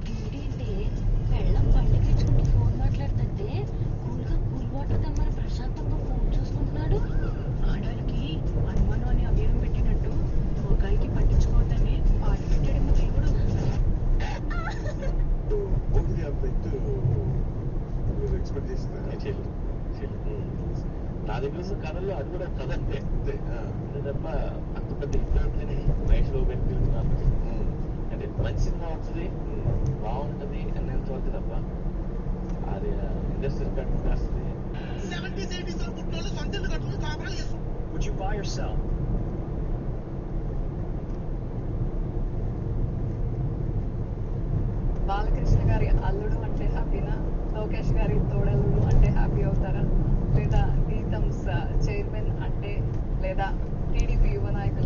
వీడేంటి పెళ్ళం పండుగ ఫోన్ మాట్లాడుతుంటే కూల్గా కూల్ వాటర్ తెమ్మని ప్రశాంతంగా ఫోన్ చూసుకుంటున్నాడు. ఆడవాళ్ళకి అనుమానం అని అవేరం పెట్టినట్టు మొగాయికి పట్టించుకోవద్దని పాట పెట్టాడేమో దేవుడు. ఎక్స్పెక్ట్ చేసిందా నా దగ్గర కథల్లో అది కూడా కథ అంతే తప్ప అంత పెద్ద ఇంట్లో మహేష్ బాబు గారి ఫిల్మ్ కాబట్టి అంటే మంచి సినిమా వస్తుంది బాగుంటది అని వస్తుంది తప్ప అది ఇండస్ట్రీ కట్టుకుంటే వస్తుంది. Would you buy or sell? Balakrishna గారి అల్లుడు అంటే హ్యాపీనా, లోకేష్ గారి తోడల్లుడు అంటే హ్యాపీ అవుతారా, లేదా గీతమ్స్ చైర్మన్ అంటే, లేదా టీడీపీ యువ నాయకులు